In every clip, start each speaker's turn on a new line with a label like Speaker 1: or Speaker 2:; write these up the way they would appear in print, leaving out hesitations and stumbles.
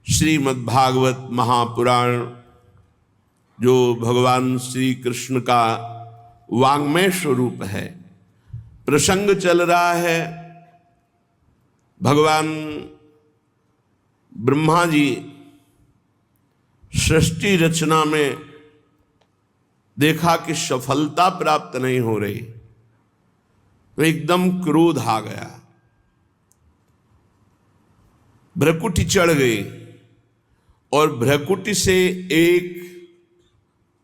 Speaker 1: श्रीमद्भागवत महापुराण जो भगवान श्री कृष्ण का वाङ्मय स्वरूप है। प्रसंग चल रहा है, भगवान ब्रह्मा जी सृष्टि रचना में देखा कि सफलता प्राप्त नहीं हो रही, तो एकदम क्रोध आ गया, भ्रकुटी चढ़ गई और भ्रकुटी से एक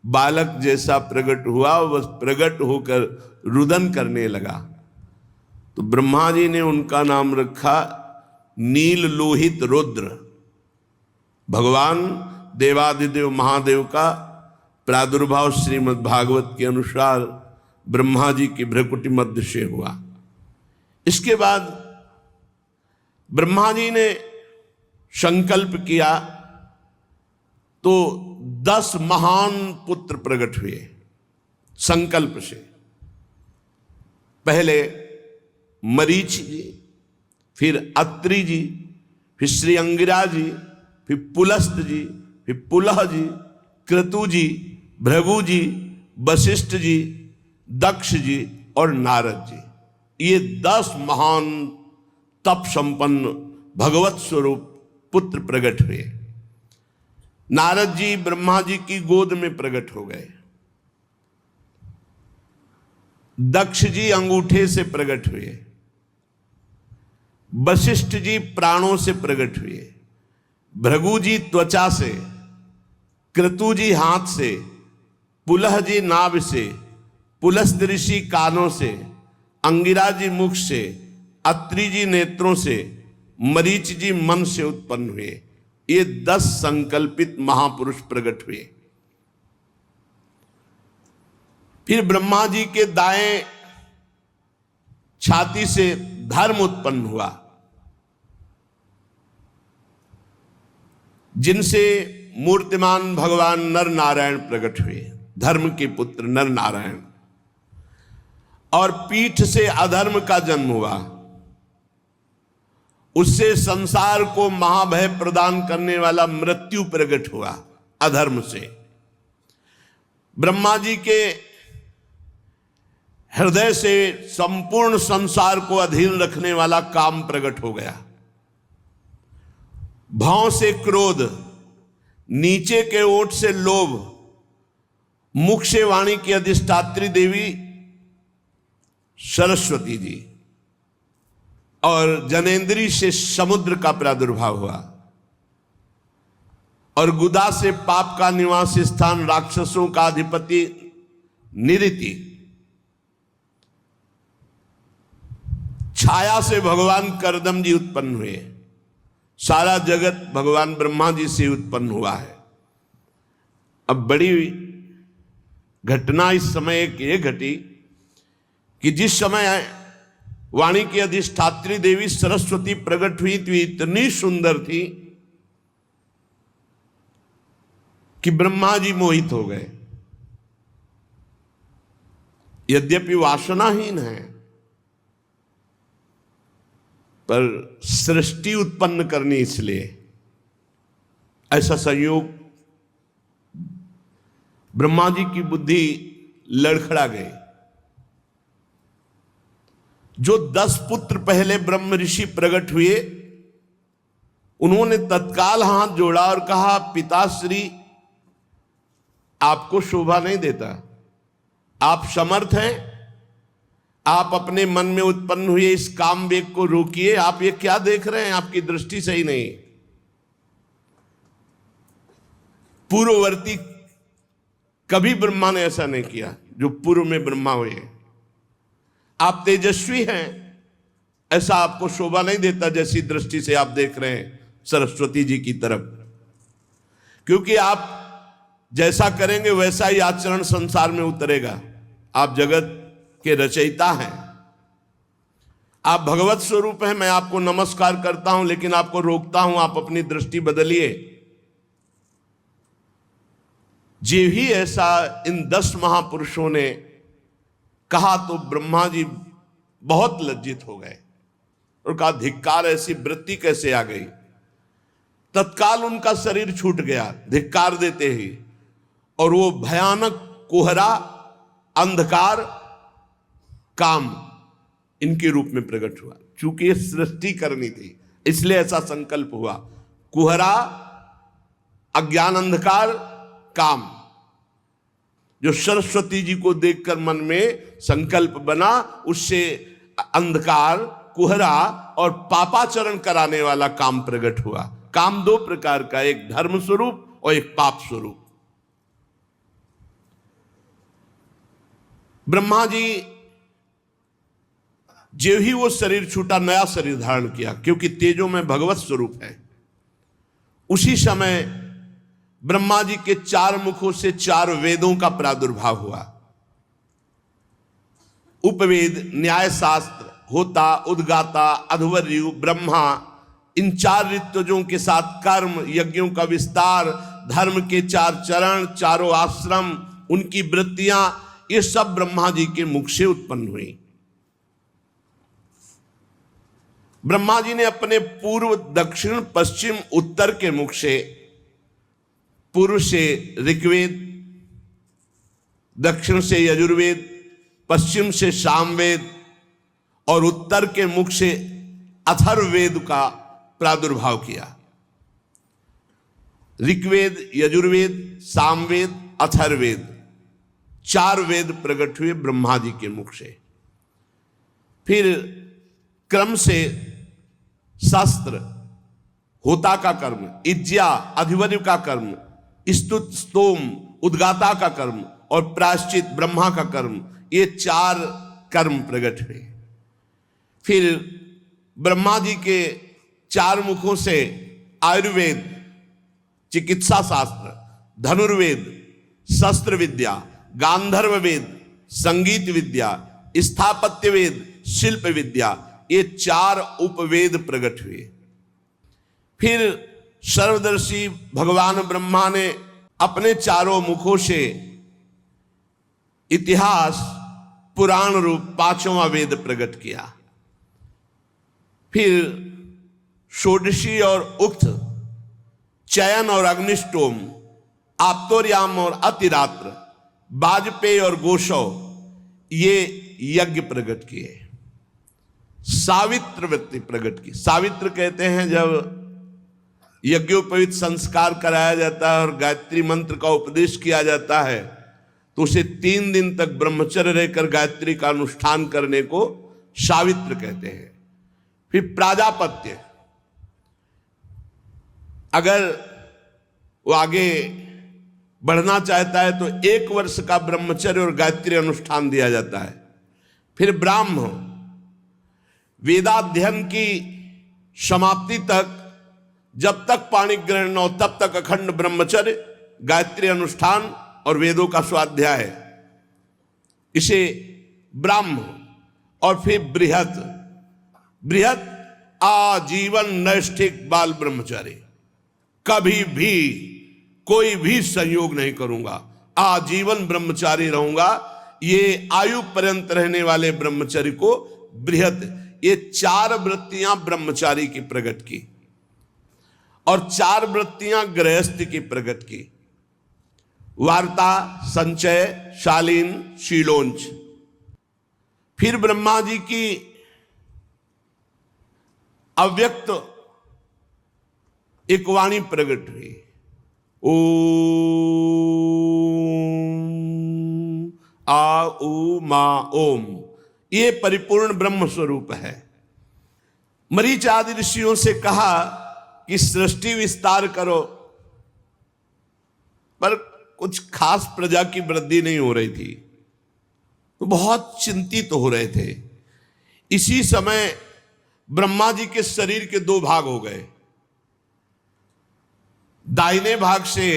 Speaker 1: बालक जैसा प्रकट हुआ। वह प्रकट होकर रुदन करने लगा, तो ब्रह्मा जी ने उनका नाम रखा नील लोहित रुद्र। भगवान देवादिदेव महादेव का प्रादुर्भाव श्रीमद् भागवत के अनुसार ब्रह्मा जी की भ्रकुटी मध्य से हुआ। इसके बाद ब्रह्मा जी ने संकल्प किया तो 10 महान पुत्र प्रकट हुए संकल्प से। पहले मरीच जी, फिर अत्रि जी, फिर श्री अंगिरा जी, फिर पुलस्त जी, फिर पुलह जी, क्रतु जी, भृगु जी, वशिष्ठ जी, दक्ष जी और नारद जी। ये 10 महान तप संपन्न भगवत स्वरूप पुत्र प्रकट हुए। नारद जी ब्रह्मा जी की गोद में प्रकट हो गए, दक्ष जी अंगूठे से प्रकट हुए, वशिष्ठ जी प्राणों से प्रकट हुए, भृगु जी त्वचा से, क्रतु जी हाथ से, पुलह जी नाभ से, पुलस्त ऋषि कानों से, अंगिरा जी मुख से, अत्रि जी नेत्रों से, मरीच जी मन से उत्पन्न हुए। ये 10 संकल्पित महापुरुष प्रकट हुए। फिर ब्रह्मा जी के दाएं छाती से धर्म उत्पन्न हुआ, जिनसे मूर्तिमान भगवान नर नारायण प्रकट हुए, धर्म के पुत्र नर नारायण। और पीठ से अधर्म का जन्म हुआ, उससे संसार को महाभय प्रदान करने वाला मृत्यु प्रकट हुआ अधर्म से। ब्रह्मा जी के हृदय से संपूर्ण संसार को अधीन रखने वाला काम प्रकट हो गया। भाव से क्रोध, नीचे के ओठ से लोभ, मुख से वाणी की अधिष्ठात्री देवी सरस्वती जी और जनेन्द्री से समुद्र का प्रादुर्भाव हुआ, और गुदा से पाप का निवास स्थान राक्षसों का अधिपति निरिति, छाया से भगवान करदम जी उत्पन्न हुए। सारा जगत भगवान ब्रह्मा जी से उत्पन्न हुआ है। अब बड़ी घटना इस समय एक ये घटी कि जिस समय वाणी की अधिष्ठात्री देवी सरस्वती प्रकट हुई थी, इतनी सुंदर थी कि ब्रह्मा जी मोहित हो गए। यद्यपि वासनाहीन है, पर सृष्टि उत्पन्न करनी, इसलिए ऐसा संयोग ब्रह्मा जी की बुद्धि लड़खड़ा गई। जो 10 पुत्र पहले ब्रह्म ऋषि प्रकट हुए, उन्होंने तत्काल हाथ जोड़ा और कहा, पिताश्री आपको शोभा नहीं देता, आप समर्थ हैं, आप अपने मन में उत्पन्न हुए इस काम वेग को रोकिए। आप ये क्या देख रहे हैं, आपकी दृष्टि सही नहीं। पूर्ववर्ती कभी ब्रह्मा ने ऐसा नहीं किया जो पूर्व में ब्रह्मा हुए। आप तेजस्वी हैं, ऐसा आपको शोभा नहीं देता जैसी दृष्टि से आप देख रहे हैं सरस्वती जी की तरफ, क्योंकि आप जैसा करेंगे वैसा ही आचरण संसार में उतरेगा। आप जगत के रचयिता हैं, आप भगवत स्वरूप हैं। मैं आपको नमस्कार करता हूं, लेकिन आपको रोकता हूं, आप अपनी दृष्टि बदलिए। जे भी ऐसा इन 10 महापुरुषों ने कहा तो ब्रह्मा जी बहुत लज्जित हो गए और कहा, धिक्कार, ऐसी वृत्ति कैसे आ गई। तत्काल उनका शरीर छूट गया धिक्कार देते ही, और वो भयानक कोहरा, अंधकार, काम इनके रूप में प्रकट हुआ। चूंकि ये सृष्टि करनी थी इसलिए ऐसा संकल्प हुआ। कोहरा, अज्ञान, अंधकार, काम, जो सरस्वती जी को देखकर मन में संकल्प बना, उससे अंधकार, कोहरा और पापाचरण कराने वाला काम प्रकट हुआ। काम दो प्रकार का, एक धर्म स्वरूप और एक पाप स्वरूप। ब्रह्मा जी जो ही वो शरीर छूटा, नया शरीर धारण किया, क्योंकि तेजो में भगवत स्वरूप है। उसी समय ब्रह्मा जी के 4 मुखों से 4 वेदों का प्रादुर्भाव हुआ। उपवेद, न्याय शास्त्र, होता, उद्गाता, अध्वर्यु, ब्रह्मा, इन 4 ऋत्विजों के साथ कर्म, यज्ञों का विस्तार, धर्म के 4 चरण, चारों आश्रम, उनकी वृत्तियां, ये सब ब्रह्मा जी के मुख से उत्पन्न हुई। ब्रह्मा जी ने अपने पूर्व, दक्षिण, पश्चिम, उत्तर के मुख से, पूर्व से ऋग्वेद, दक्षिण से यजुर्वेद, पश्चिम से सामवेद और उत्तर के मुख से अथर्ववेद का प्रादुर्भाव किया। ऋग्वेद, यजुर्वेद, सामवेद, अथर्ववेद, 4 वेद प्रकट हुए ब्रह्मा जी के मुख से। फिर क्रम से शास्त्र, होता का कर्म, इज्जा, अधिवर्य का कर्म, स्तुत, स्तोम, उद्गाता का कर्म और प्रायश्चित, ब्रह्मा का कर्म, ये 4 कर्म प्रकट हुए। फिर ब्रह्मा जी के 4 मुखों से आयुर्वेद, चिकित्सा शास्त्र, धनुर्वेद, शस्त्र विद्या, गांधर्व वेद, संगीत विद्या, स्थापत्य वेद, शिल्प विद्या, ये 4 उपवेद प्रकट हुए। फिर सर्वदर्शी भगवान ब्रह्मा ने अपने 4 मुखों से इतिहास, पुराण रूप 5वां वेद प्रकट किया। फिर षोडशी और उक्त, चयन और अग्निष्टोम, आप्तोर्याम और अतिरात्र, वाजपेयी और गोशव, ये यज्ञ प्रकट किए। सावित्र वृत्ति प्रकट की। सावित्र कहते हैं जब यज्ञोपवीत संस्कार कराया जाता है और गायत्री मंत्र का उपदेश किया जाता है तो उसे 3 दिन तक ब्रह्मचर्य रहकर गायत्री का अनुष्ठान करने को सावित्र कहते हैं। फिर प्राजापत्य, अगर वो आगे बढ़ना चाहता है तो 1 वर्ष का ब्रह्मचर्य और गायत्री अनुष्ठान दिया जाता है। फिर ब्राह्म, वेदाध्ययन की समाप्ति तक, जब तक पाणि ग्रहण न हो तब तक अखंड ब्रह्मचर्य, गायत्री अनुष्ठान और वेदों का स्वाध्याय, इसे ब्राह्म। और फिर बृहत, बृहत आजीवन नैष्ठिक बाल ब्रह्मचारी, कभी भी कोई भी संयोग नहीं करूंगा, आजीवन ब्रह्मचारी रहूंगा, ये आयु पर्यंत रहने वाले ब्रह्मचारी को बृहत। ये 4 वृत्तियां ब्रह्मचारी की प्रकट की और 4 वृत्तियां गृहस्थ की प्रकट की। वार्ता, संचय, शालीन, शीलोंच। फिर ब्रह्मा जी की अव्यक्त एक वाणी प्रकट हुई, ओम आ उ मा ओम, ये परिपूर्ण ब्रह्म स्वरूप है। मरीच आदि ऋषियों से कहा कि सृष्टि विस्तार करो, पर कुछ खास प्रजा की वृद्धि नहीं हो रही थी, तो बहुत चिंतित हो रहे थे। इसी समय ब्रह्मा जी के शरीर के 2 भाग हो गए। दाहिने भाग से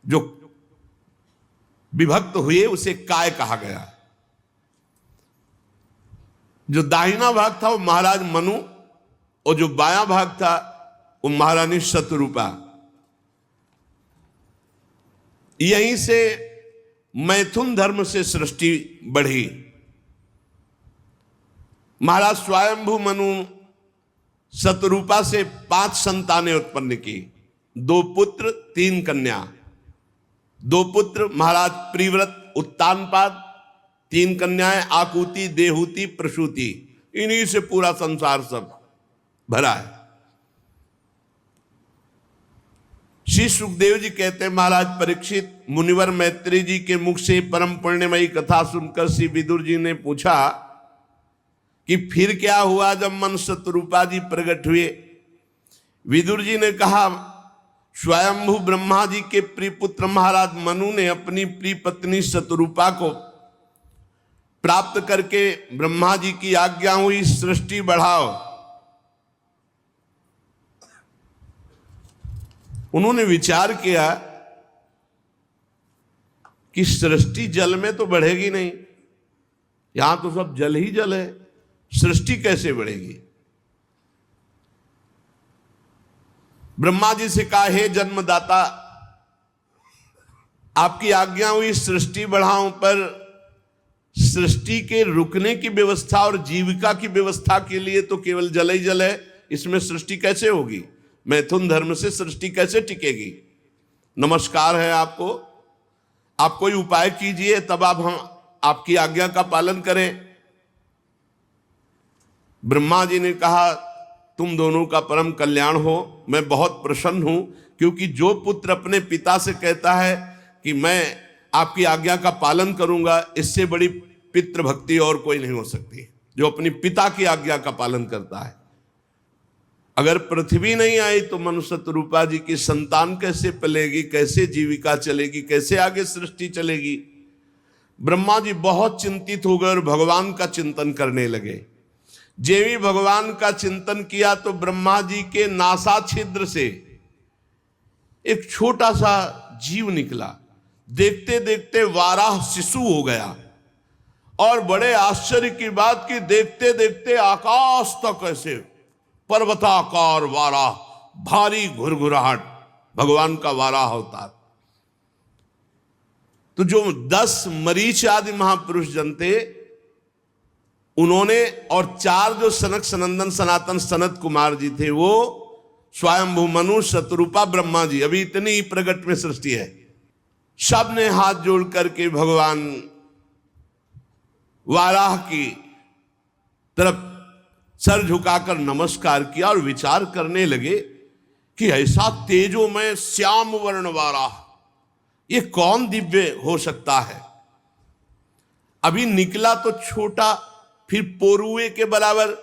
Speaker 1: जो विभक्त हुए उसे काय कहा गया। जो दाहिना भाग था वो महाराज मनु और जो बायां भाग था वो महारानी शतरूपा। यहीं से मैथुन धर्म से सृष्टि बढ़ी। महाराज स्वयंभू मनु शतरूपा से 5 संतानें उत्पन्न की, 2 पुत्र 3 कन्या। 2 पुत्र महाराज प्रिव्रत उत्तानपाद, 3 कन्याएं आकुति, देहूति, प्रसूति। इन्हीं से पूरा संसार सब भरा है। श्री सुखदेव जी कहते हैं, महाराज परीक्षित, मुनिवर मैत्री जी के मुख से परम पुण्यमयी कथा सुनकर श्री विदुर जी ने पूछा कि फिर क्या हुआ जब मन शतरूपा जी प्रकट हुए। विदुर जी ने कहा, स्वयंभू ब्रह्मा जी के प्रिय पुत्र महाराज मनु ने अपनी प्रिय पत्नी शतरूपा को प्राप्त करके ब्रह्मा जी की आज्ञा हुई, सृष्टि बढ़ाओ। उन्होंने विचार किया कि सृष्टि जल में तो बढ़ेगी नहीं, यहां तो सब जल ही जल है, सृष्टि कैसे बढ़ेगी। ब्रह्मा जी से कहा, हे जन्मदाता, आपकी आज्ञा हुई सृष्टि बढ़ाऊं, पर सृष्टि के रुकने की व्यवस्था और जीविका की व्यवस्था के लिए तो केवल जल ही जल है, इसमें सृष्टि कैसे होगी। मैथुन धर्म से सृष्टि कैसे टिकेगी। नमस्कार है आपको, आप कोई उपाय कीजिए, तब आप हम आपकी आज्ञा का पालन करें। ब्रह्मा जी ने कहा, तुम दोनों का परम कल्याण हो, मैं बहुत प्रसन्न हूं, क्योंकि जो पुत्र अपने पिता से कहता है कि मैं आपकी आज्ञा का पालन करूंगा, इससे बड़ी पितृ भक्ति और कोई नहीं हो सकती, जो अपनी पिता की आज्ञा का पालन करता है। अगर पृथ्वी नहीं आई तो मनु शतरूपा जी की संतान कैसे पलेगी, कैसे जीविका चलेगी, कैसे आगे सृष्टि चलेगी। ब्रह्मा जी बहुत चिंतित हो गए और भगवान का चिंतन करने लगे। जेवी भगवान का चिंतन किया तो ब्रह्मा जी के नासा छिद्र से एक छोटा सा जीव निकला। देखते देखते वाराह शिशु हो गया, और बड़े आश्चर्य की बात कि देखते देखते आकाश तक ऐसे पर्वताकार वाराह, भारी घुरघुराहट, भगवान का वाराह अवतार। तो जो 10 मरीच आदि महापुरुष जन थे, उन्होंने, और 4 जो सनक सनंदन सनातन सनत कुमार जी थे, वो स्वयंभू मनु शतरूपा ब्रह्मा जी, अभी इतनी ही प्रगट में सृष्टि है, सब ने हाथ जोड़ करके भगवान वाराह की तरफ सर झुकाकर नमस्कार किया और विचार करने लगे कि ऐसा तेजोमय श्याम वर्ण वाराह, ये कौन दिव्य हो सकता है। अभी निकला तो छोटा, फिर पोरुए के बराबर,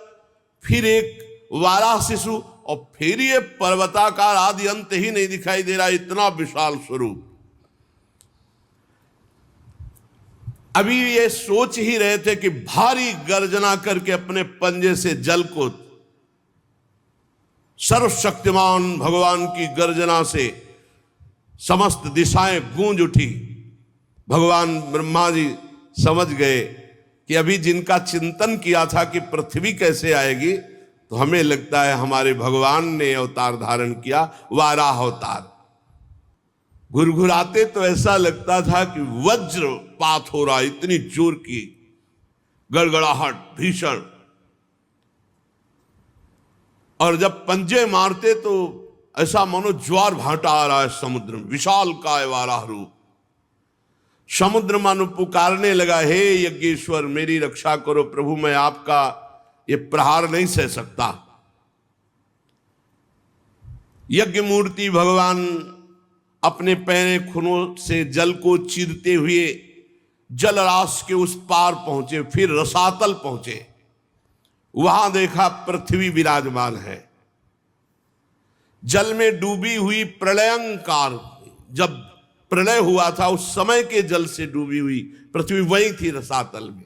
Speaker 1: फिर एक वाराह शिशु, और फिर ये पर्वताकार, आदि अंत ही नहीं दिखाई दे रहा, इतना विशाल स्वरूप। अभी ये सोच ही रहे थे कि भारी गर्जना करके अपने पंजे से जल को, सर्वशक्तिमान भगवान की गर्जना से समस्त दिशाएं गूंज उठी। भगवान ब्रह्मा जी समझ गए कि अभी जिनका चिंतन किया था कि पृथ्वी कैसे आएगी, तो हमें लगता है हमारे भगवान ने अवतार धारण किया, वाराह अवतार। घुरघुराते तो ऐसा लगता था कि वज्रपात हो रहा, इतनी जोर की गड़गड़ाहट भीषण, और जब पंजे मारते तो ऐसा मानो ज्वार भाटा आ रहा है समुद्र में, विशाल काय वाराह रूप। समुद्र मानो पुकारने लगा, हे यज्ञेश्वर मेरी रक्षा करो प्रभु, मैं आपका ये प्रहार नहीं सह सकता। यज्ञ मूर्ति भगवान अपने पैरे खुनों से जल को चीरते हुए जलराशि के उस पार पहुंचे, फिर रसातल पहुंचे। वहां देखा पृथ्वी विराजमान है, जल में डूबी हुई प्रलयंकार, जब प्रलय हुआ था उस समय के जल से डूबी हुई पृथ्वी वही थी रसातल में।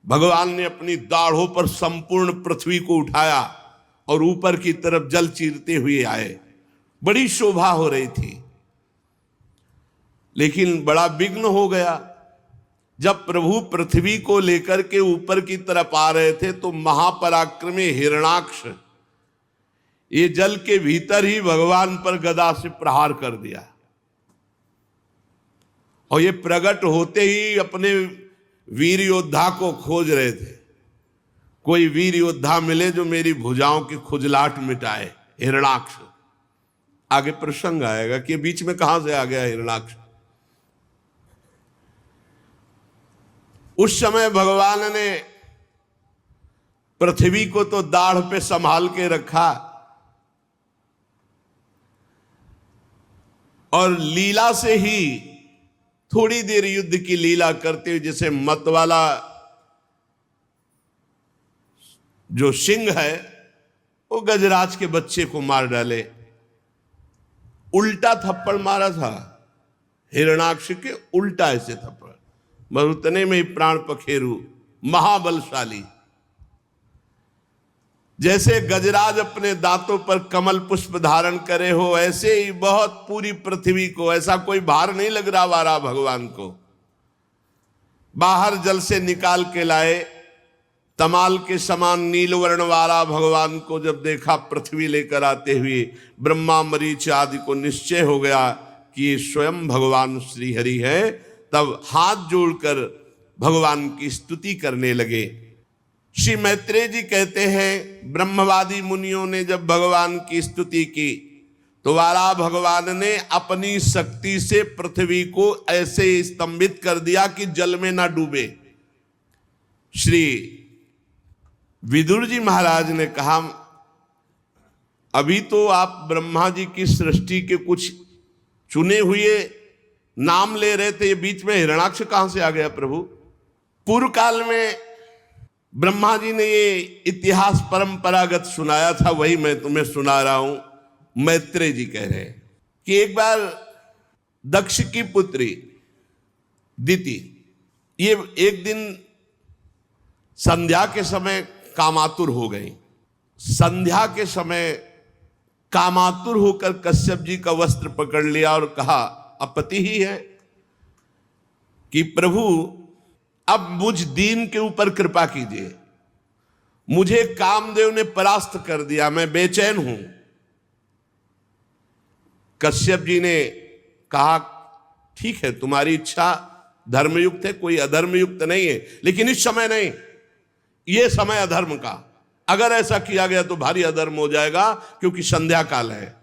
Speaker 1: भगवान ने अपनी दाढ़ों पर संपूर्ण पृथ्वी को उठाया और ऊपर की तरफ जल चीरते हुए आए। बड़ी शोभा हो रही थी, लेकिन बड़ा विघ्न हो गया। जब प्रभु पृथ्वी को लेकर के ऊपर की तरफ आ रहे थे तो महापराक्रमी हिरणाक्ष ये जल के भीतर ही भगवान पर गदा से प्रहार कर दिया, और ये प्रकट होते ही अपने वीर योद्धा को खोज रहे थे। कोई वीर योद्धा मिले जो मेरी भुजाओं की खुजलाहट मिटाए। हिरणाक्ष, आगे प्रसंग आएगा कि बीच में कहां से आ गया हिरणाक्ष। उस समय भगवान ने पृथ्वी को तो दाढ़ पे संभाल के रखा और लीला से ही थोड़ी देर युद्ध की लीला करते हुए, जैसे मतवाला जो सिंह है वो गजराज के बच्चे को मार डाले, उल्टा थप्पड़ मारा था हिरणाक्ष के, उल्टा ऐसे थप्पड़, मगर उतने में ही प्राण पखेरु महाबलशाली। जैसे गजराज अपने दांतों पर कमल पुष्प धारण करे हो, ऐसे ही बहुत पूरी पृथ्वी को, ऐसा कोई भार नहीं लग रहा वारा भगवान को, बाहर जल से निकाल के लाए। तमाल के समान नीलवर्ण वाला भगवान को जब देखा पृथ्वी लेकर आते हुए, ब्रह्मा मरीच आदि को निश्चय हो गया कि ये स्वयं भगवान श्री हरि है। तब हाथ जोड़कर भगवान की स्तुति करने लगे। श्री मैत्रेय जी कहते हैं, ब्रह्मवादी मुनियों ने जब भगवान की स्तुति की तो वाला भगवान ने अपनी शक्ति से पृथ्वी को ऐसे स्तंभित कर दिया कि जल में ना डूबे। श्री विदुर जी महाराज ने कहा, अभी तो आप ब्रह्मा जी की सृष्टि के कुछ चुने हुए नाम ले रहे थे, ये बीच में हिरणाक्ष कहां से आ गया प्रभु? पूर्व काल में ब्रह्मा जी ने ये इतिहास परंपरागत सुनाया था, वही मैं तुम्हें सुना रहा हूं। मैत्रेय जी कह रहे हैं कि एक बार दक्ष की पुत्री दिति, ये एक दिन संध्या के समय कामातुर हो गई। संध्या के समय कामातुर होकर कश्यप जी का वस्त्र पकड़ लिया और कहा, अपति ही है कि प्रभु अब मुझ दीन के ऊपर कृपा कीजिए, मुझे कामदेव ने परास्त कर दिया, मैं बेचैन हूं। कश्यप जी ने कहा, ठीक है तुम्हारी इच्छा धर्मयुक्त है, कोई अधर्मयुक्त नहीं है, लेकिन इस समय नहीं, ये समय अधर्म का, अगर ऐसा किया गया तो भारी अधर्म हो जाएगा, क्योंकि संध्या काल है।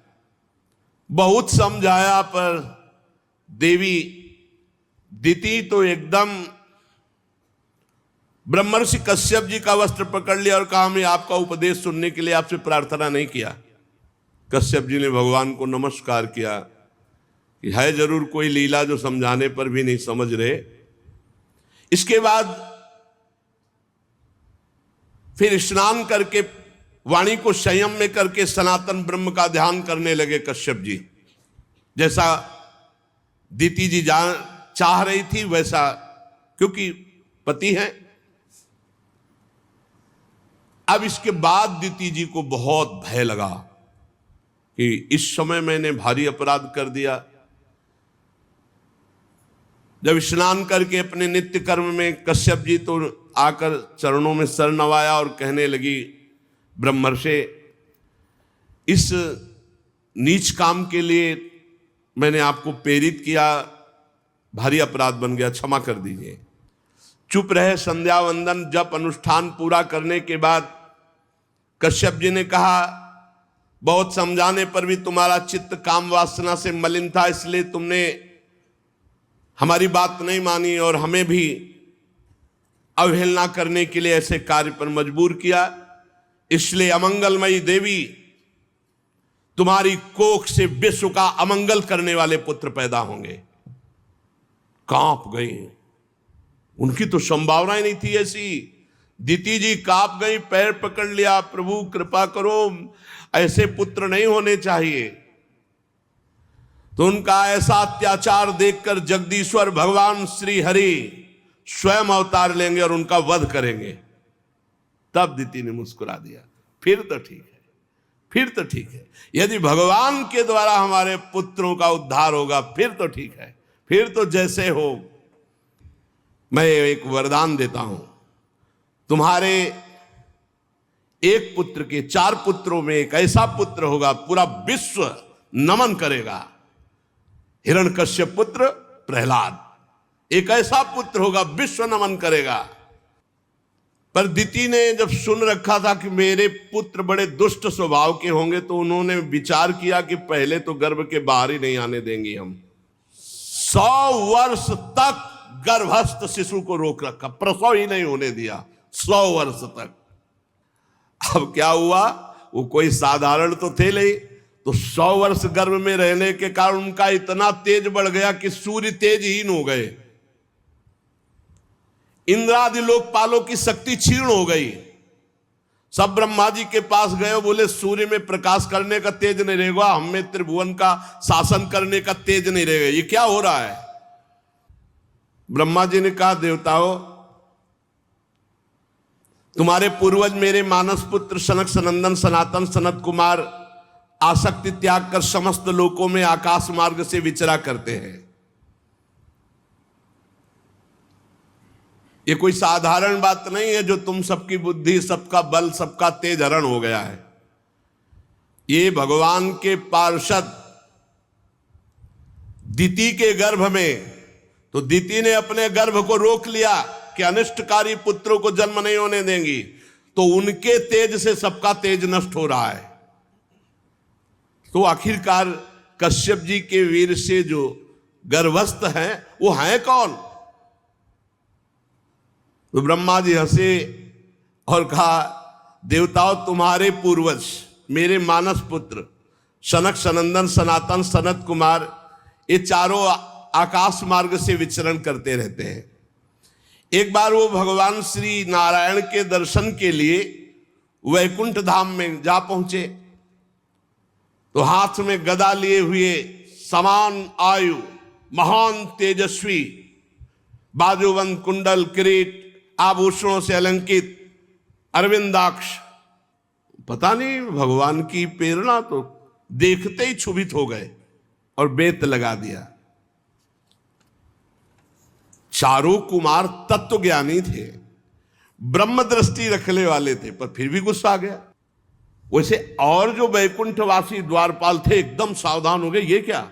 Speaker 1: बहुत समझाया पर देवी दिति तो एकदम ब्रह्मर्षि कश्यप जी का वस्त्र पकड़ लिया और कहा, मैं आपका उपदेश सुनने के लिए आपसे प्रार्थना नहीं किया। कश्यप जी ने भगवान को नमस्कार किया कि है जरूर कोई लीला जो समझाने पर भी नहीं समझ रहे। इसके बाद फिर स्नान करके वाणी को संयम में करके सनातन ब्रह्म का ध्यान करने लगे कश्यप जी, जैसा दिति जी चाह रही थी वैसा, क्योंकि पति है। अब इसके बाद दिति जी को बहुत भय लगा कि इस समय मैंने भारी अपराध कर दिया। जब स्नान करके अपने नित्य कर्म में कश्यप जी तो आकर चरणों में सर नवाया और कहने लगी, ब्रह्मर्षि इस नीच काम के लिए मैंने आपको प्रेरित किया, भारी अपराध बन गया, क्षमा कर दीजिए। चुप रहे। संध्या वंदन जप अनुष्ठान पूरा करने के बाद कश्यप जी ने कहा, बहुत समझाने पर भी तुम्हारा चित्त काम वासना से मलिन था, इसलिए तुमने हमारी बात नहीं मानी और हमें भी अवहेलना करने के लिए ऐसे कार्य पर मजबूर किया। इसलिए अमंगलमयी देवी, तुम्हारी कोख से विश्व का अमंगल करने वाले पुत्र पैदा होंगे। कांप गई, उनकी तो संभावना ही नहीं थी ऐसी। दिति जी कांप गई, पैर पकड़ लिया, प्रभु कृपा करो, ऐसे पुत्र नहीं होने चाहिए। तो उनका ऐसा अत्याचार देखकर जगदीश्वर भगवान श्री हरि स्वयं अवतार लेंगे और उनका वध करेंगे। तब दिति ने मुस्कुरा दिया, फिर तो ठीक है, फिर तो ठीक है, यदि भगवान के द्वारा हमारे पुत्रों का उद्धार होगा फिर तो ठीक है, फिर तो जैसे हो। मैं एक वरदान देता हूं, तुम्हारे एक पुत्र के 4 पुत्रों में एक ऐसा पुत्र होगा पूरा विश्व नमन करेगा। हिरण्यकश्यप पुत्र प्रहलाद, एक ऐसा पुत्र होगा विश्व नमन करेगा। पर दिति ने जब सुन रखा था कि मेरे पुत्र बड़े दुष्ट स्वभाव के होंगे, तो उन्होंने विचार किया कि पहले तो गर्भ के बाहर ही नहीं आने देंगे हम। 100 वर्ष तक गर्भस्थ शिशु को रोक रखा, प्रसव ही नहीं होने दिया 100 वर्ष तक। अब क्या हुआ, वो कोई साधारण तो थे नहीं, तो 100 वर्ष गर्भ में रहने के कारण उनका इतना तेज बढ़ गया कि सूर्य तेजहीन हो गए, इंद्रादि लोकपालों की शक्ति क्षीण हो गई। सब ब्रह्मा जी के पास गए, बोले सूर्य में प्रकाश करने का तेज नहीं रहेगा, हमें त्रिभुवन का शासन करने का तेज नहीं रहेगा, ये क्या हो रहा है। ब्रह्मा जी ने कहा, देवताओं, तुम्हारे पूर्वज मेरे मानस पुत्र सनक सनंदन सनातन सनत कुमार आसक्ति त्याग कर समस्त लोकों में आकाश मार्ग से विचरा करते हैं। ये कोई साधारण बात नहीं है जो तुम सबकी बुद्धि, सबका बल, सबका तेज हरण हो गया है। ये भगवान के पार्षद दिति के गर्भ में, तो दिति ने अपने गर्भ को रोक लिया कि अनिष्टकारी पुत्रों को जन्म नहीं होने देंगी, तो उनके तेज से सबका तेज नष्ट हो रहा है। तो आखिरकार कश्यप जी के वीर से जो गर्भस्थ हैं वो हैं कौन। तो ब्रह्मा जी हंसे और कहा, देवताओं, तुम्हारे पूर्वज मेरे मानस पुत्र सनक सनंदन सनातन सनत कुमार, ये चारों आकाश मार्ग से विचरण करते रहते हैं। एक बार वो भगवान श्री नारायण के दर्शन के लिए वैकुंठ धाम में जा पहुंचे, तो हाथ में गदा लिए हुए समान आयु महान तेजस्वी, बाजूबंद कुंडल किरीट आभूषणों से अलंकित अरविंदाक्ष, पता नहीं भगवान की प्रेरणा, तो देखते ही क्षुभित हो गए और बेत लगा दिया। चारों कुमार तत्वज्ञानी थे, ब्रह्म दृष्टि रखने वाले थे, पर फिर भी गुस्सा आ गया। वैसे और जो वैकुंठवासी द्वारपाल थे एकदम सावधान हो गए, ये क्या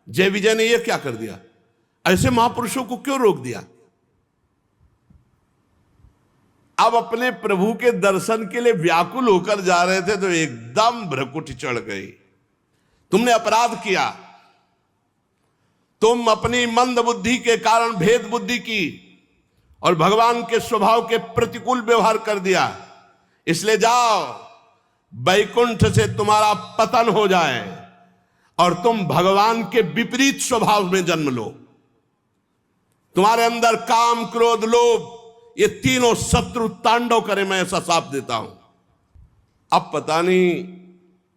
Speaker 1: जय विजय ने ये क्या कर दिया, ऐसे महापुरुषों को क्यों रोक दिया। अब अपने प्रभु के दर्शन के लिए व्याकुल होकर जा रहे थे, तो एकदम भ्रकुट चढ़ गई। तुमने अपराध किया, तुम अपनी मंद बुद्धि के कारण भेद बुद्धि की और भगवान के स्वभाव के प्रतिकूल व्यवहार कर दिया, इसलिए जाओ वैकुंठ से तुम्हारा पतन हो जाए और तुम भगवान के विपरीत स्वभाव में जन्म लो। तुम्हारे अंदर काम क्रोध लोभ ये तीनों शत्रु तांडव करें, मैं ऐसा साफ देता हूं। अब पता नहीं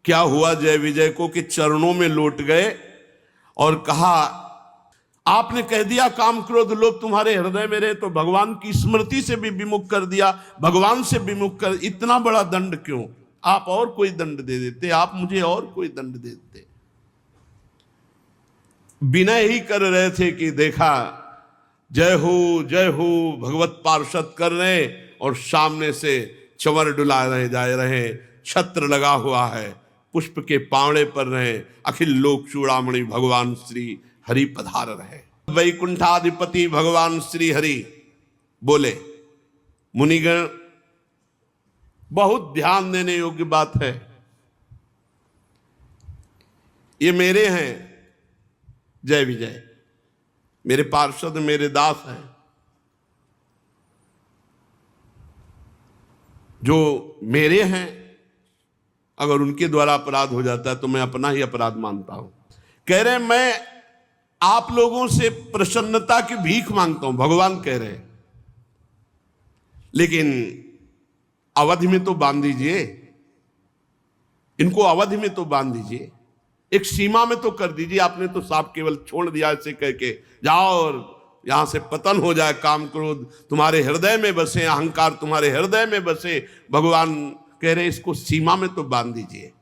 Speaker 1: क्या हुआ जय विजय को कि चरणों में लौट गए और कहा, आपने कह दिया काम क्रोध लोभ तुम्हारे हृदय में रहे, तो भगवान की स्मृति से भी विमुख कर दिया, भगवान से विमुख कर, इतना बड़ा दंड क्यों, आप और कोई दंड दे देते, आप मुझे और कोई दंड दे देते। विनय ही कर रहे थे कि देखा जय हो भगवत पार्षद कर रहे, और सामने से चंवर डुला रहे जा रहे, छत्र लगा हुआ है, पुष्प के पावड़े पर रहे, अखिल लोक चूड़ामणि भगवान श्री हरि पधार रहे। वैकुंठाधिपति भगवान श्री हरि बोले, मुनिगण बहुत ध्यान देने योग्य बात है, ये मेरे हैं जय विजय, मेरे पार्षद मेरे दास हैं, जो मेरे हैं, अगर उनके द्वारा अपराध हो जाता है तो मैं अपना ही अपराध मानता हूं। कह रहे मैं आप लोगों से प्रसन्नता की भीख मांगता हूं, भगवान कह रहे हैं, लेकिन अवधि में तो बांध दीजिए, इनको अवधि में तो बांध दीजिए, एक सीमा में तो कर दीजिए। आपने तो साफ केवल छोड़ दिया ऐसे कह के, जाओ और यहां से पतन हो जाए, काम क्रोध तुम्हारे हृदय में बसे, अहंकार तुम्हारे हृदय में बसे। भगवान कह रहे इसको सीमा में तो बांध दीजिए,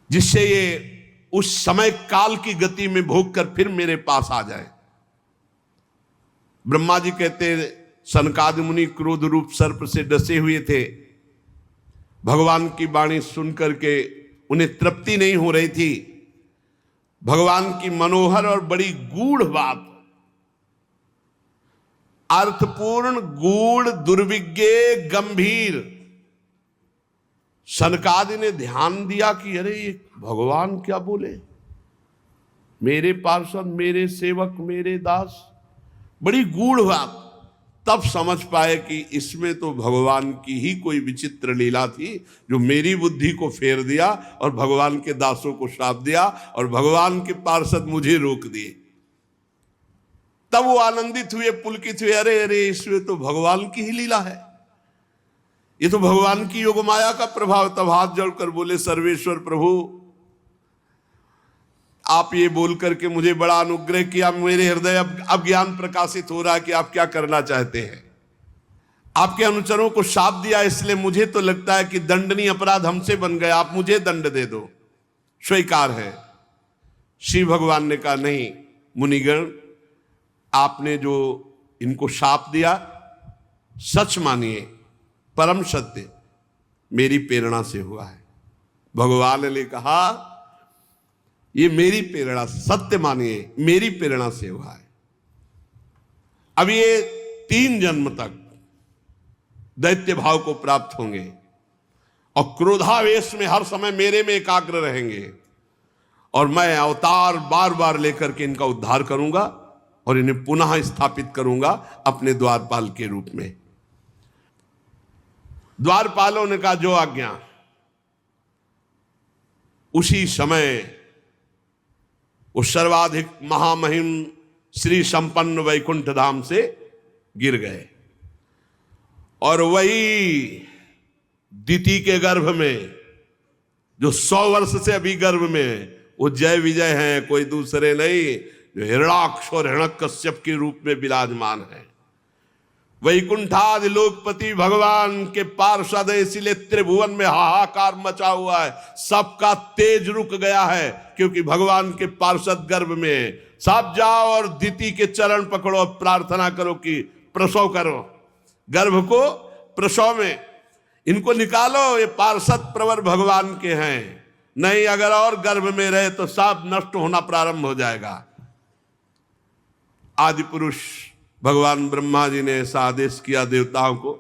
Speaker 1: जिससे ये उस समय काल की गति में भोग कर फिर मेरे पास आ जाए। ब्रह्मा जी कहते, सनकादि मुनि क्रोध रूप सर्प से डसे हुए थे, भगवान की वाणी सुनकर के उन्हें तृप्ति नहीं हो रही थी। भगवान की मनोहर और बड़ी गूढ़ बात अर्थपूर्ण, गूढ़, दुर्विज्ञ, गंभीर। सनकादि ने ध्यान दिया कि अरे ये भगवान क्या बोले, मेरे पार्षद, मेरे सेवक, मेरे दास, बड़ी गूढ़ बात। तब समझ पाए कि इसमें तो भगवान की ही कोई विचित्र लीला थी, जो मेरी बुद्धि को फेर दिया और भगवान के दासों को श्राप दिया और भगवान के पार्षद मुझे रोक दिए। तब वो आनंदित हुए, पुलकित हुए, अरे अरे इसमें तो भगवान की ही लीला है, ये तो भगवान की योग माया का प्रभाव। तब हाथ जोड़कर बोले, सर्वेश्वर प्रभु, आप ये बोल करके मुझे बड़ा अनुग्रह किया, मेरे हृदय अब ज्ञान प्रकाशित हो रहा है कि आप क्या करना चाहते हैं। आपके अनुचरों को शाप दिया, इसलिए मुझे तो लगता है कि दंडनीय अपराध हमसे बन गया, आप मुझे दंड दे दो, स्वीकार है। शिव भगवान ने कहा, नहीं मुनिगण, आपने जो इनको शाप दिया सच मानिए, परम सत्य मेरी प्रेरणा से हुआ है। भगवान ने कहा, ये मेरी प्रेरणा, सत्य मानिए मेरी प्रेरणा से हुआ है। अब ये 3 जन्म तक दैत्य भाव को प्राप्त होंगे और क्रोधावेश में हर समय मेरे में एकाग्र रहेंगे, और मैं अवतार बार बार लेकर के इनका उद्धार करूंगा और इन्हें पुनः स्थापित करूंगा अपने द्वारपाल के रूप में। द्वारपालों ने कहा, जो आज्ञा। उसी समय उस सर्वाधिक महामहिम श्री संपन्न वैकुंठ धाम से गिर गए, और वही दिति के गर्भ में, जो 100 वर्ष से अभी गर्भ में, वो जय विजय हैं, कोई दूसरे नहीं, जो हिरणाक्ष और हिरण्यकश्यप के रूप में विराजमान है। वैकुंठादि लोकपति भगवान के पार्षद है, इसीलिए त्रिभुवन में हाहाकार मचा हुआ है, सबका तेज रुक गया है, क्योंकि भगवान के पार्षद गर्भ में। सब जाओ और दिति के चरण पकड़ो, प्रार्थना करो कि प्रसव करो, गर्भ को प्रसव में इनको निकालो, ये पार्षद प्रवर भगवान के हैं। नहीं, अगर और गर्भ में रहे तो सब नष्ट होना प्रारंभ हो जाएगा। आदि पुरुष भगवान ब्रह्मा जी ने ऐसा आदेश किया देवताओं को,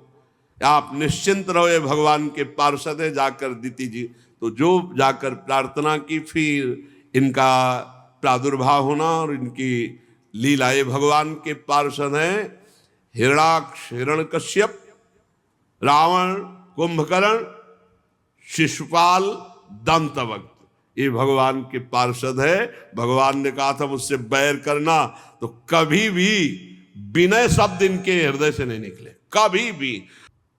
Speaker 1: आप निश्चिंत रहो, ये भगवान के पार्षद है। जाकर दिति जी तो जो जाकर प्रार्थना की, फिर इनका प्रादुर्भाव होना और इनकी लीला। ये भगवान के पार्षद हैं हिरणाक्ष, हिरण्यकश्यप, रावण, कुंभकर्ण, शिशुपाल, दंतवक्त्र, ये भगवान के पार्षद है। भगवान ने कहा था, मुझसे बैर करना तो कभी भी विनय शब्द इनके हृदय से नहीं निकले, कभी भी।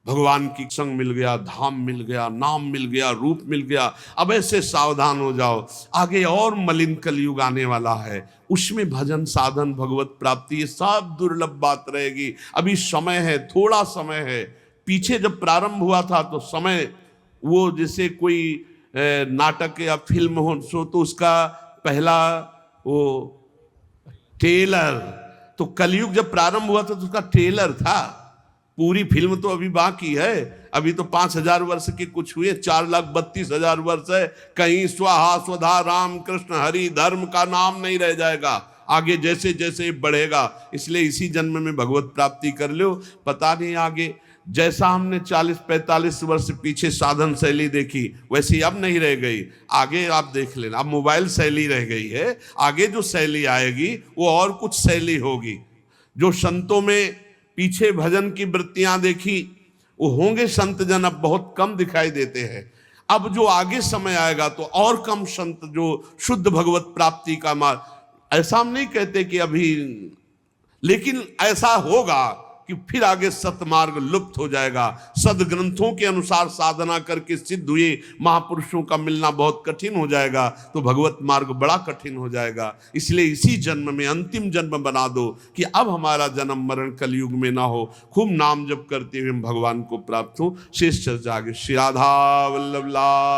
Speaker 1: भगवान की संग मिल गया, धाम मिल गया, नाम मिल गया, रूप मिल गया, अब ऐसे सावधान हो जाओ, आगे और मलिन कलयुग आने वाला है, उसमें भजन साधन, भगवत प्राप्ति, ये सब दुर्लभ बात रहेगी। अभी समय है, थोड़ा समय है। पीछे जब प्रारंभ हुआ था तो समय, वो जैसे कोई नाटक या फिल्म हो सो, तो उसका पहला वो ट्रेलर, तो कलयुग जब प्रारंभ हुआ था तो उसका ट्रेलर था, पूरी फिल्म तो अभी बाकी है। अभी तो 5000 वर्ष के कुछ हुए, 4,32,000 वर्ष है। कहीं स्वाहा स्वधा राम कृष्ण हरि धर्म का नाम नहीं रह जाएगा, आगे जैसे जैसे बढ़ेगा। इसलिए इसी जन्म में भगवत प्राप्ति कर लो, पता नहीं आगे। जैसा हमने 40-45 वर्ष पीछे साधन शैली देखी, वैसी अब नहीं रह गई। आगे आप देख लेना, अब मोबाइल शैली रह गई है, आगे जो शैली आएगी वो और कुछ शैली होगी। जो संतों में पीछे भजन की वृत्तियां देखी, वो होंगे संत जन, अब बहुत कम दिखाई देते हैं। अब जो आगे समय आएगा तो और कम संत जो शुद्ध भगवत प्राप्ति का मार्ग, ऐसा हम नहीं कहते कि अभी, लेकिन ऐसा होगा कि फिर आगे सतमार्ग लुप्त हो जाएगा। सदग्रंथों के अनुसार साधना करके सिद्ध हुए महापुरुषों का मिलना बहुत कठिन हो जाएगा, तो भगवत मार्ग बड़ा कठिन हो जाएगा। इसलिए इसी जन्म में अंतिम जन्म बना दो कि अब हमारा जन्म मरण कलयुग में ना हो, खूब नाम जप करते हुए हम भगवान को प्राप्त हो। शेष चर्चा आगे। श्री राधा वल्लभ लाल।